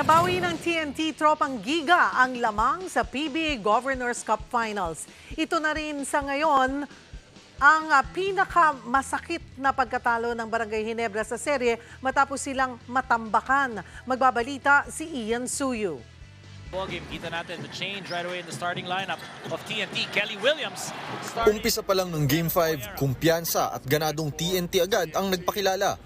Nabawi ng TNT Tropang Giga ang lamang sa PBA Governors Cup Finals. Ito na rin sa ngayon ang pinakamasakit na pagkatalo ng Barangay Ginebra sa serye matapos silang matambakan. Magbabalita si Ian Suyu. Game, kita natin the change right away in the starting lineup of TNT. Kelly Williams. Umpisa pa lang ng Game 5, kumpiyansa at ganadong TNT agad ang nagpakilala.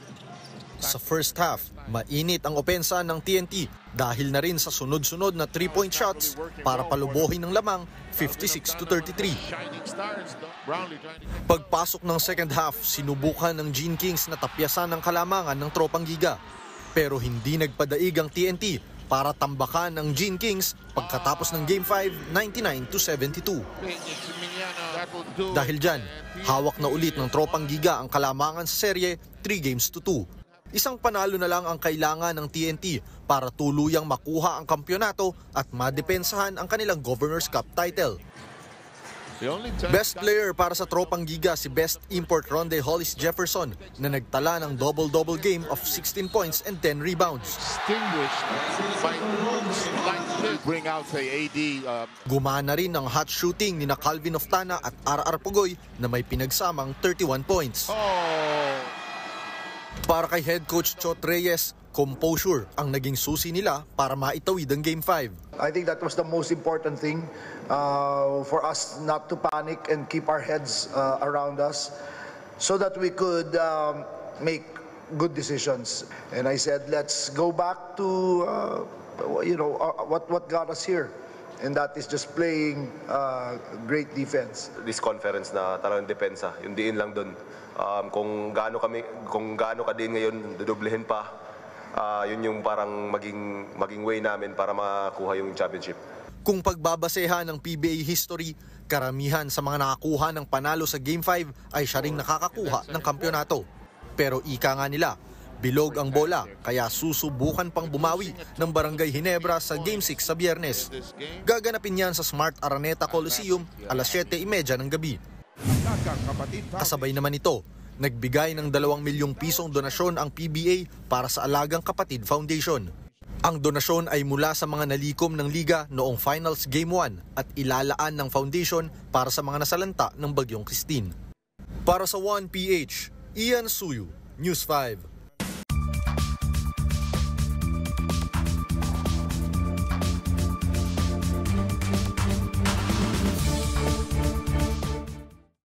Sa first half, mainit ang opensa ng TNT dahil na rin sa sunod-sunod na 3-point shots para palubuhin ng lamang 56-33. Pagpasok ng second half, sinubukan ng Gene Kings na tapyasan ng kalamangan ng Tropang Giga. Pero hindi nagpadaig ang TNT para tambakan ng Gene Kings pagkatapos ng Game 5, 99-72. Dahil dyan, hawak na ulit ng Tropang Giga ang kalamangan sa serye 3-2. Isang panalo na lang ang kailangan ng TNT para tuluyang makuha ang kampyonato at madepensahan ang kanilang Governors Cup title. Best player para sa Tropang Giga si Best Import Ronde Hollis Jefferson na nagtala ng double-double game of 16 points and 10 rebounds. Gumana rin ang hot shooting ni Calvin Oftana at RR Pugoy na may pinagsamang 31 points. Para kay head coach Chot Reyes, composure ang naging susi nila para maitawid ang Game 5. I think that was the most important thing for us not to panic and keep our heads around us so that we could make good decisions. And I said, let's go back to what got us here. And that is just playing great defense. This conference na talagang depensa, yung diin lang doon. Kung gaano ka din ngayon, dudublehin pa, yun yung parang maging way namin para makuha yung championship. Kung pagbabasehan ng PBA history, karamihan sa mga nakakuha ng panalo sa Game 5 ay siya ring nakakakuha ng kampyonato. Pero ika nga nila, bilog ang bola, kaya susubukan pang bumawi ng Barangay Ginebra sa Game 6 sa Biyernes. Gaganapin yan sa Smart Araneta Coliseum alas 7:30 ng gabi. Kasabay naman ito, nagbigay ng 2 milyong pisong donasyon ang PBA para sa Alagang Kapatid Foundation. Ang donasyon ay mula sa mga nalikom ng liga noong Finals Game 1 at ilalaan ng foundation para sa mga nasalanta ng Bagyong Christine. Para sa 1PH, Ian Suyu, News 5.